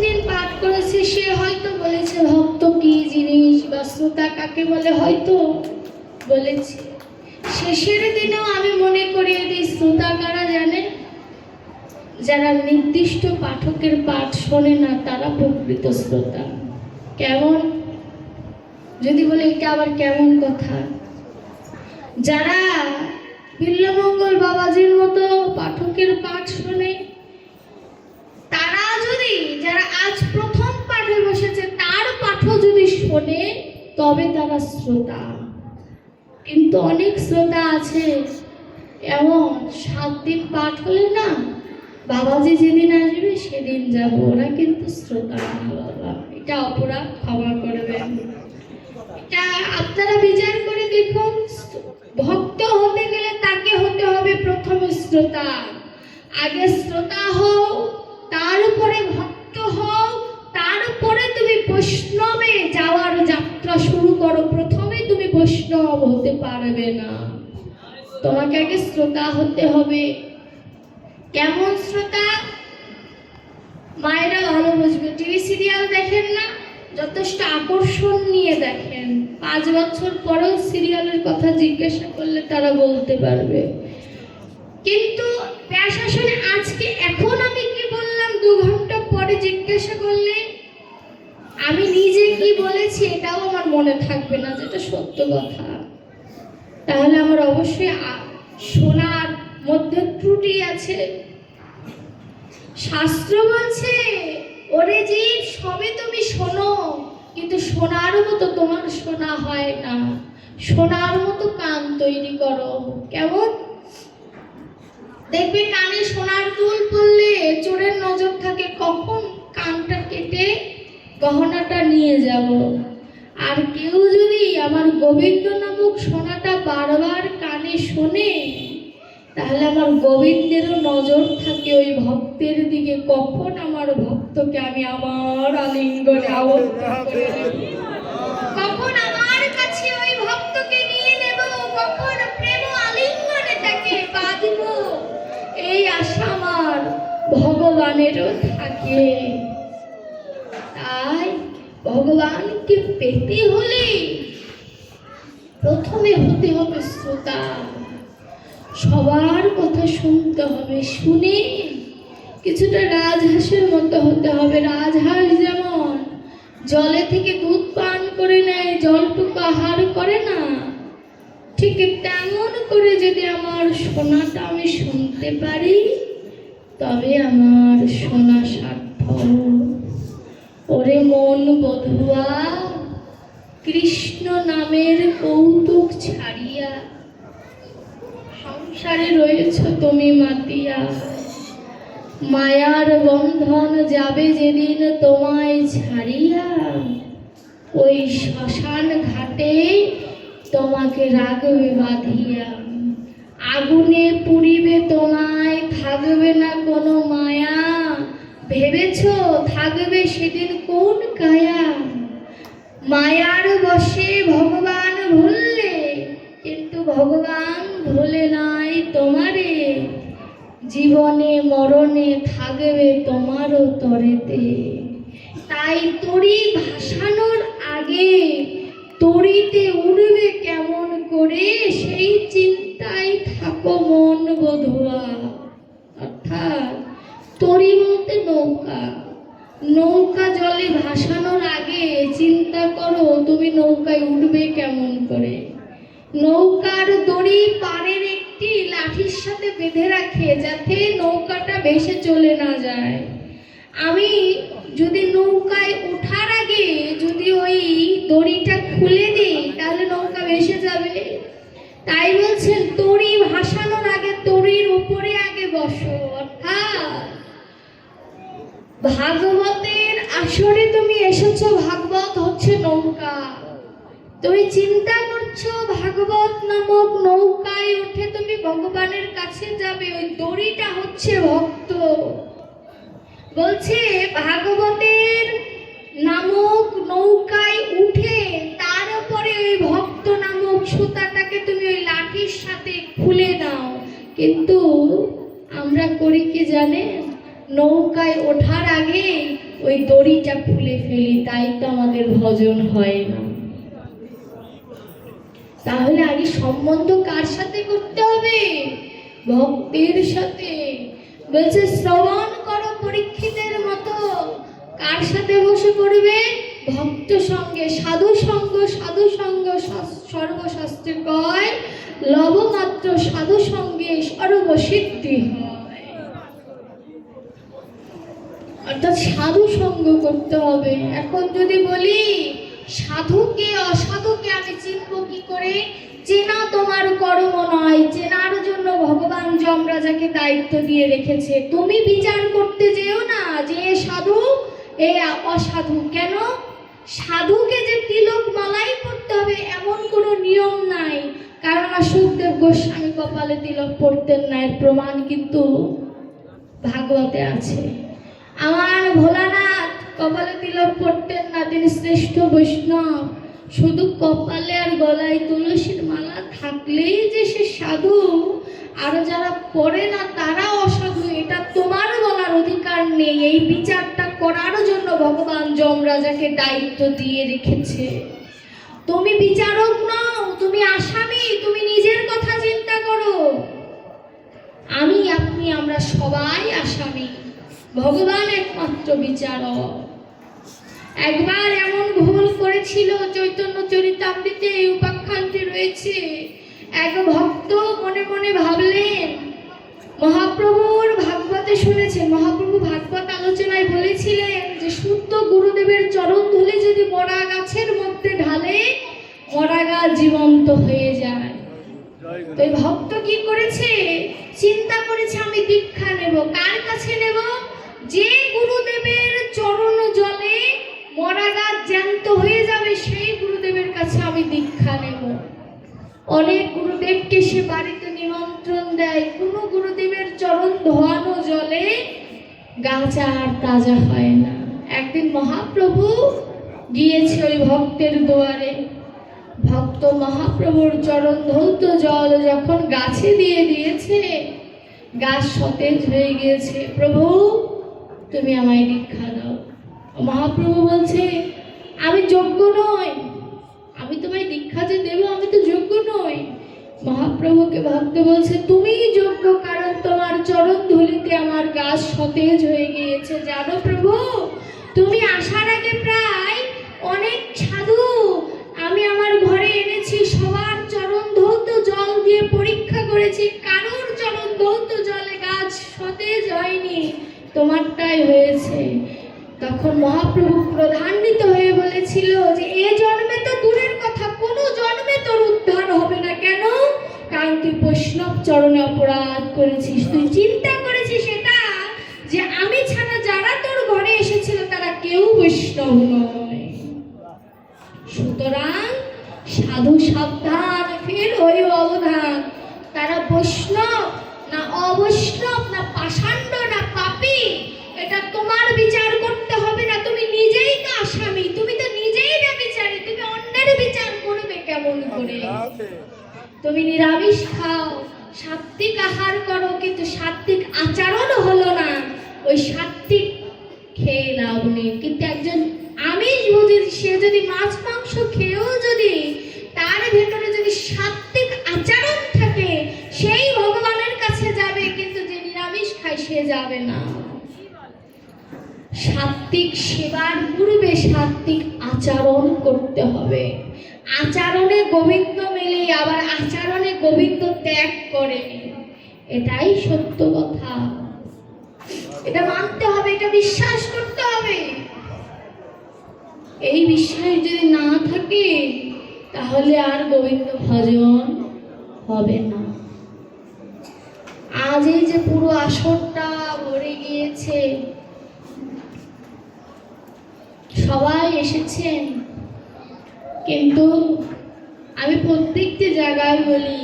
প্রতিদিন পাঠ করেছে সে হয়তো বলেছে ভক্ত কি জিনিস বা শ্রোতা কাকে বলে হয়তো বলেছে। শেষের দিনেও আমি মনে করিয়ে দিই, শ্রোতা কারা জানে? যারা নির্দিষ্ট পাঠকের পাঠ শোনে না তারা প্রকৃত শ্রোতা। কেমন? যদি বলে এটা আবার কেমন কথা? যারা বিল্লমঙ্গল বাবাজির মতো পাঠকের পাঠ শোনে, তারা যদি, যারা আজ প্রথম পাঠে বসেছে তার পাঠও যদি শোনে তবে তারা শ্রোতা। কিন্তু অনেক শ্রোতা আছে এমন 7 দিন পাঠ হলে না, বাবাজি যেদিন আসবে সেদিন যাব, ওরা কিন্তু শ্রোতা না বাবা। এটা অপরাধ, ক্ষমা করবেন। এটা আপনারা বিচার করে দেখুন। ভক্ত হতে গেলে তাকে হতে হবে প্রথমে শ্রোতা। আগে শ্রোতা হও, তার উপরে ভক্ত হও, তার উপরে তুমি বৈষ্ণবে যাওয়ার যাত্রা শুরু করো। প্রথমে তুমি বৈষ্ণব হতে পারবে না, তোমাকে আগে শ্রোতা হতে হবে। কেমন শ্রোতা? মায়েরা ভালো বুঝবে। টিভি সিরিয়াল দেখেন না, যথেষ্ট আকর্ষণ নিয়ে দেখেন, 5 বছর পরেও সিরিয়ালের কথা জিজ্ঞাসা করলে তারা বলতে পারবে। কিন্তু প্রশাসনে আজকে এখন আমি কি বললাম 2 ঘন্টা পরে জিজ্ঞাসা করলে আমি নিজে কি বলেছি এটাও আমার মনে থাকবে না, যেটা সত্য কথা। তাহলে আমার অবশ্যই শোনার মধ্যে ত্রুটি আছে। শাস্ত্র বলছে, ওরে জীব সবে তুমি শোনো, কিন্তু শোনার মতো তোমার শোনা হয় না। শোনার মতো কান তৈরি করো। কেমন? দেখবে কানে সোনার দুল পড়লে চোরের নজর থাকে, কখন কানটা কেটে গহনাটা নিয়ে যাব। আর কেউ যদি আমার গোবিন্দ নামক সোনাটা বারবার কানে শোনে, তাহলে আমার গোবিন্দেরও নজর থাকে ওই ভক্তের দিকে, কখন আমার ভক্তকে আমি আমার আলিঙ্গনে আবদ্ধ করে নেব, কখন আমার কাছে ওই ভক্তকে নিয়ে নেব, কখন প্রেম আলিঙ্গনে তাকে বাঁধব, এই আশা আমার ভগবানেরও থাকে। তাই ভগবানকে পেতে হলে প্রথমে হতে হবে শ্রোতা। সবার কথা শুনতে হবে, শুনে কিছুটা রাজহাঁসের মতো হতে হবে। রাজহাঁস যেমন জলে থেকে দুধ পান করে নেয়, জলটুকু আহার করে না, ঠিক তেমন করে যদি আমার শোনাটা আমি শুনতে পারি তবে আমার শোনা সার্থক। ওরে মন বধুয়া, কৃষ্ণ নামের কৌতুক ছাড়িয়া সংসারে রয়েছ তুমি মাতিয়া। মায়ার বন্ধন যাবে যেদিন তোমায় ছাড়িয়া, ওই শ্মশান ঘাটে তোমাকে রাখবে বাঁধিয়া। আগুনে পুড়িবে তোমায়, থাকবে না কোনো মায়া। ভেবেছ থাকবে সেদিন কোন কায়া? মায়ার বশে ভগবান ভুললে, কিন্তু ভগবান ভুলে নাই তোমারে। জীবনে মরণে থাকবে তোমারও তরেতে। তাই তরি ভাসানোর আগে তরিতে উড়বে কেমন করে, সেই চিন্তায় থাকো মন বধুয়া। অর্থাৎ তরি বলতে নৌকা। নৌকা জলে ভাসানোর আগে চিন্তা করো তুমি নৌকায় উঠবে কেমন করে। নৌকার দড়ি পাড়ের একটি লাঠির সাথে বেঁধে রাখে যাতে নৌকাটা ভেসে চলে না যায়। আমি যদি নৌকায় ওঠার আগে যদি ওই দড়িটা খুলে দিই তাহলে নৌকা ভেসে যাবে। তাই বলছেন তড়ি ভাসানোর আগে তড়ির উপরে আগে বসো। অর্থাৎ ভাগবতের আসরে তুমি এসেছো, ভাগবত হচ্ছে নৌকা। তুমি চিন্তা করছো ভাগবত নামক নৌকায় উঠে তুমি ভগবানের কাছে যাবে, ওই দড়িটা হচ্ছে ভক্ত। বলছে ভাগবতের নামক নৌকায় উঠে তার উপরে ওই ভক্ত নামক সুতাটাকে তুমি ওই লাঠির সাথে খুলে দাও। কিন্তু আমরা করি কি জানেন, নৌকায় ওঠার আগে ওই দড়িটা খুলে ফেলি, তাই তো আমাদের ভজন হয় না। তাহলে আগে সম্বন্ধ কার সাথে করতে হবে? ভক্তের সাথে। বলছে শ্রবণ করো পরীক্ষিতের মতো। কার সাথে বসে করবে? ভক্ত সঙ্গে। সাধু সঙ্গ, সাধু সঙ্গ সর্বশাস্ত্রে কয় লবমাত্র সাধু সঙ্গে সর্বসিদ্ধি হয়। অর্থাৎ সাধু সঙ্গ করতে হবে। এখন যদি বলি সাধুকে অসাধুকে আমি চিনব কি করে? চেনা তোমার কর্ম নয়, চেনার জন্য ভগবান যমরাজাকে দায়িত্ব দিয়ে রেখেছে। তুমি বিচার করতে যেও না যে এ সাধু এ অসাধু। কেন? সাধুকে যে তিলক মালাই করতে হবে এমন কোনো নিয়ম নাই। কারণ সুখদেব গোস্বামী কপালে তিলক পড়তেন না, এর প্রমাণ কিন্তু ভাগবতে আছে। আমার ভোলানাথ কপালে তিলক পড়তেন না, তিনি শ্রেষ্ঠ বৈষ্ণব। শুধু কপালে আর গলায় তুলসীর মালা থাকলেই যে সে সাধু, আর যারা পড়ে না তারা অসাধু, এটা তোমার বলার অধিকার নেই। এই বিচারটা করার জন্য ভগবান যমরাজাকে দায়িত্ব দিয়ে রেখেছে। তুমি বিচারক নও, তুমি আসামি। তুমি নিজের কথা চিন্তা করো। আমি, আপনি, আমরা সবাই আসামি, ভগবান একমাত্র বিচারক। একবার এমন ভুল করেছিল, চৈতন্য চরিতামৃতে এই উপাখ্যানটি রয়েছে। এক ভক্ত মনে মনে ভাবলেন, মহাপ্রভুর ভাগবতে শুনেছেন, মহাপ্রভু ভাগবত আলোচনায় বলেছিলেন যে শুদ্ধ গুরুদেবের চরণ ধুলি যদি মরা গাছের মধ্যে ঢালে, মরা গাছ জীবন্ত হয়ে যায়। তো এই ভক্ত কি করেছে? চিন্তা করেছে আমি দীক্ষা নেব। কার কাছে নেব? যে গুরুদেবের চরণ জলে মরা গাছ জ্যান্ত হয়ে যাবে, সেই গুরুদেবের কাছে আমি দীক্ষা নেব। অনেক গুরুদেবকে সে বাড়িতে নিমন্ত্রণ দেয়, কোনো গুরুদেবের চরণ ধোয়ানো জলে গাছ আর তাজা হয় না। একদিন মহাপ্রভু গিয়েছে ওই ভক্তের দুয়ারে। ভক্ত মহাপ্রভুর চরণ ধৌত জল যখন গাছে দিয়ে দিয়েছে, গাছ সতেজ হয়ে গিয়েছে। প্রভু, তুমি আমায় দীক্ষা দাও। মহাপ্রভু বলছে, আমি যোগ্য নই, আমি তোমায় দীক্ষা যে দেব, আমি তো যোগ্য নই। মহাপ্রভুকে ভক্ত বলছে, তুমিই যোগ্য, কারণ তোমার চরণ ধুলিতে আমার গাছ সতেজ হয়ে গিয়েছে। জানো প্রভু, তুমি আসার আগে প্রায় অনেক সাধু আমি আমার ঘরে এনেছি, সবার চরণ ধৌত জল দিয়ে পরীক্ষা করেছি, কারোর চরণ ধৌত জলে গাছ সতেজ হয়নি, তোমারটাই হয়েছে। তখন মহাপ্রভু ক্রোধান্বিত হয়ে বলেছিল যে এ জন্মে তো দূরের কথা, কোনো জন্মে তোর উদ্ধার হবে না। কেন? কারণ তুই বৈষ্ণব চরণে অপরাধ করেছিস। তুই চিন্তা করেছিস এটা যে আমি ছাড়া যারা তোর ঘরে এসেছিল তারা কেউ বৈষ্ণব নয়। সুতরাং সাধু সাবধান, ফের ওই অবধান। তারা বৈষ্ণব না অবৈষ্ণব, না পাষাণ্ড না পাপী, এটা তোমার বিচার করতে হবে না। তুমি নিজেই তো আসামি, তুমি তো নিজেই না বিচারী, তুমি অন্যের বিচার করবে কেমন করে? তুমি নিরামিষ খাও, সাত্বিক আহার করো, কিন্তু সাত্বিক আচরণ হলো না, ওই সাত্বিক খেয়ে লাভ নেই। কিন্তু একজন আমিষ ভোজী, সে যদি মাছ মাংস খেয়েও যদি তার ভেতরে যদি সাত্বিক আচরণ থাকে, সেই ভগবানের কাছে যাবে, কিন্তু যে নিরামিষ খায় সে যাবে না। সাত্বিক সেবার পূর্বে সাত্বিক আচরণ করতে হবে। আচরণে গোবিন্দ মেলে, আবার আচরণে গোবিন্দ ত্যাগ করে, এটাই সত্য কথা। এটা মানতে হবে, এটা বিশ্বাস করতে হবে। এই বিশ্বাস যদি না থাকে তাহলে আর গোবিন্দ ভজন হবে না। আজ এই যে পুরো আসরটা ভরে গিয়েছে, সবাই এসেছেন, কিন্তু আমি প্রত্যেকটি জায়গায় বলি